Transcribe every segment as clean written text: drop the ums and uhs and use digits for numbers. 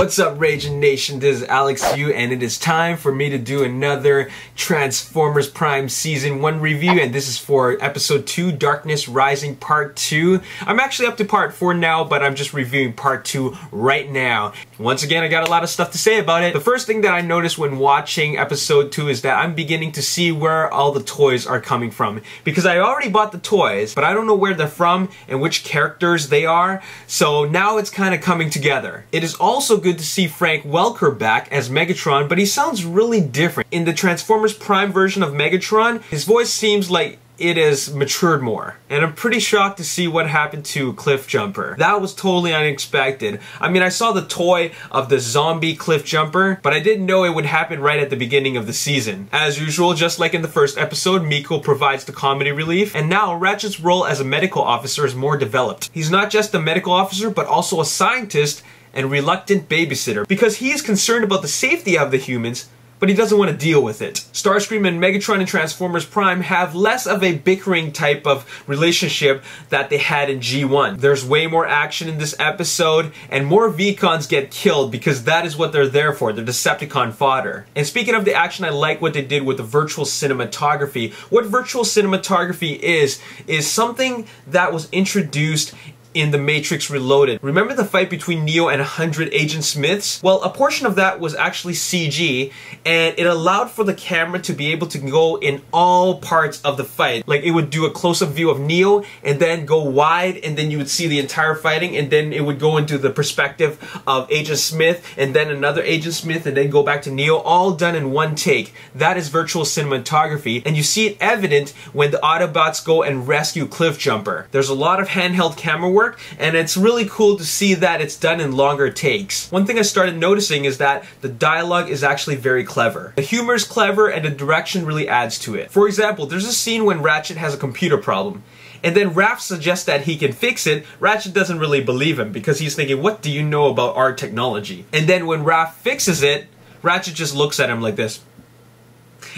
What's up, Ragin Nation? This is Alex Yu, and it is time for me to do another Transformers Prime Season 1 review, and this is for Episode 2, Darkness Rising Part 2. I'm actually up to Part 4 now, but I'm just reviewing Part 2 right now. Once again, I got a lot of stuff to say about it. The first thing that I noticed when watching Episode 2 is that I'm beginning to see where all the toys are coming from. Because I already bought the toys, but I don't know where they're from and which characters they are, so now it's kind of coming together. It is also good to see Frank Welker back as Megatron, but he sounds really different. In the Transformers Prime version of Megatron, his voice seems like it has matured more. And I'm pretty shocked to see what happened to Cliff Jumper. That was totally unexpected. I mean, I saw the toy of the zombie Cliff Jumper, but I didn't know it would happen right at the beginning of the season. As usual, just like in the first episode, Miko provides the comedy relief, and now Ratchet's role as a medical officer is more developed. He's not just a medical officer, but also a scientist and reluctant babysitter, because he is concerned about the safety of the humans, but he doesn't want to deal with it. Starscream and Megatron in Transformers Prime have less of a bickering type of relationship that they had in G1. There's way more action in this episode, and more Vcons get killed because that is what they're there for. They're Decepticon fodder. And speaking of the action, I like what they did with the virtual cinematography. What virtual cinematography is something that was introduced in The Matrix Reloaded. Remember the fight between Neo and 100 Agent Smiths? Well, a portion of that was actually CG, and it allowed for the camera to be able to go in all parts of the fight. Like, it would do a close-up view of Neo, and then go wide, and then you would see the entire fighting, and then it would go into the perspective of Agent Smith, and then another Agent Smith, and then go back to Neo, all done in one take. That is virtual cinematography, and you see it evident when the Autobots go and rescue Cliff Jumper. There's a lot of handheld camera work, and it's really cool to see that it's done in longer takes. One thing I started noticing is that the dialogue is actually very clever. The humor is clever, and the direction really adds to it. For example, there's a scene when Ratchet has a computer problem, and then Raph suggests that he can fix it. Ratchet doesn't really believe him because he's thinking, what do you know about our technology? And then when Raph fixes it, Ratchet just looks at him like this.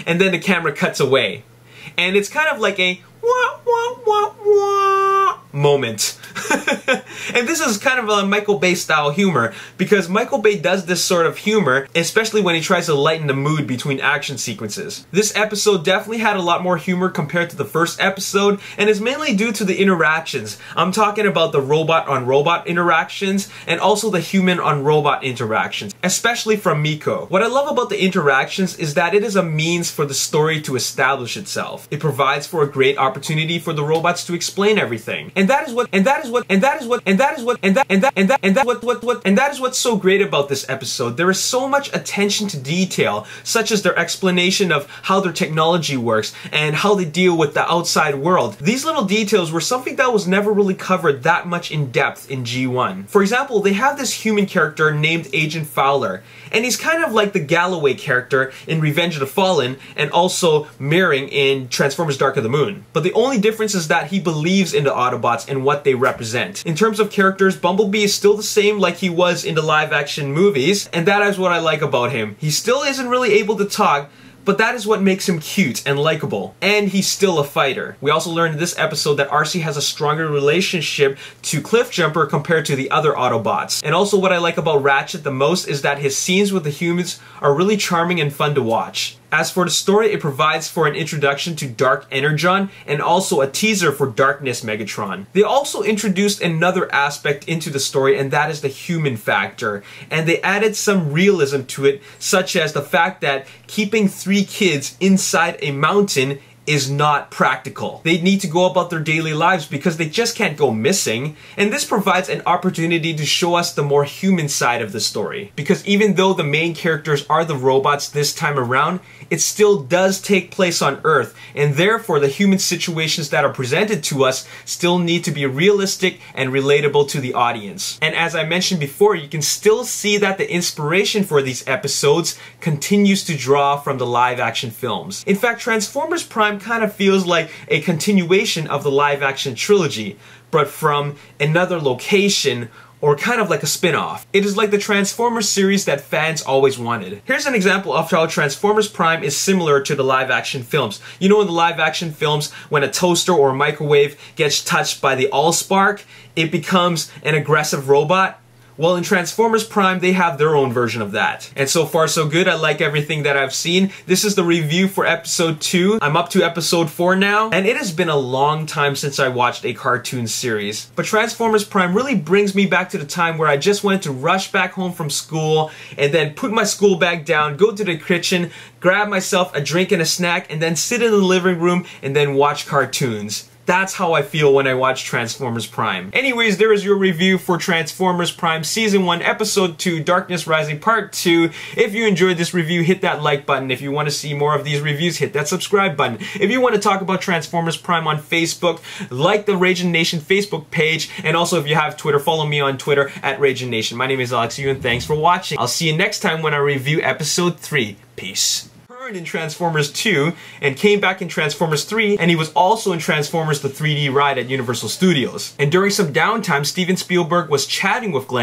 And then the camera cuts away. And it's kind of like a wah wah wah wah moment. And this is kind of a Michael Bay style humor, because Michael Bay does this sort of humor, especially when he tries to lighten the mood between action sequences. This episode definitely had a lot more humor compared to the first episode, and is mainly due to the interactions. I'm talking about the robot-on-robot interactions, and also the human-on-robot interactions, especially from Miko. What I love about the interactions is that it is a means for the story to establish itself. It provides for a great opportunity for the robots to explain everything. And that is what's so great about this episode. There is so much attention to detail, such as their explanation of how their technology works and how they deal with the outside world. These little details were something that was never really covered that much in depth in G1. For example, they have this human character named Agent Fowler, and he's kind of like the Galloway character in Revenge of the Fallen, and also Mirroring in Transformers Dark of the Moon. But the only difference is that he believes in the Autobots and what they represent. In terms of characters, Bumblebee is still the same like he was in the live-action movies, and that is what I like about him. He still isn't really able to talk, but that is what makes him cute and likable. And he's still a fighter. We also learned in this episode that RC has a stronger relationship to Cliff Jumper compared to the other Autobots. And also what I like about Ratchet the most is that his scenes with the humans are really charming and fun to watch. As for the story, it provides for an introduction to Dark Energon and also a teaser for Darkness Megatron. They also introduced another aspect into the story, and that is the human factor. And they added some realism to it, such as the fact that keeping 3 kids inside a mountain is not practical. They need to go about their daily lives because they just can't go missing, and this provides an opportunity to show us the more human side of the story. Because even though the main characters are the robots this time around, it still does take place on Earth, and therefore the human situations that are presented to us still need to be realistic and relatable to the audience. And as I mentioned before, you can still see that the inspiration for these episodes continues to draw from the live-action films. In fact, Transformers Prime kind of feels like a continuation of the live-action trilogy, but from another location, or kind of like a spin-off. It is like the Transformers series that fans always wanted. Here's an example of how Transformers Prime is similar to the live-action films. You know, in the live-action films, when a toaster or a microwave gets touched by the Allspark, it becomes an aggressive robot? Well, in Transformers Prime, they have their own version of that. And so far, so good. I like everything that I've seen. This is the review for episode 2. I'm up to episode 4 now, and it has been a long time since I watched a cartoon series. But Transformers Prime really brings me back to the time where I just wanted to rush back home from school and then put my school bag down, go to the kitchen, grab myself a drink and a snack, and then sit in the living room and then watch cartoons. That's how I feel when I watch Transformers Prime. Anyways, there is your review for Transformers Prime Season 1, Episode 2, Darkness Rising Part 2. If you enjoyed this review, hit that like button. If you want to see more of these reviews, hit that subscribe button. If you want to talk about Transformers Prime on Facebook, like the Ragin Nation Facebook page. And also, if you have Twitter, follow me on Twitter at Ragin Nation. My name is Alex Yu, and thanks for watching. I'll see you next time when I review Episode 3. Peace. In Transformers 2 and came back in Transformers 3, and he was also in Transformers the 3D ride at Universal Studios. And during some downtime, Steven Spielberg was chatting with Glenn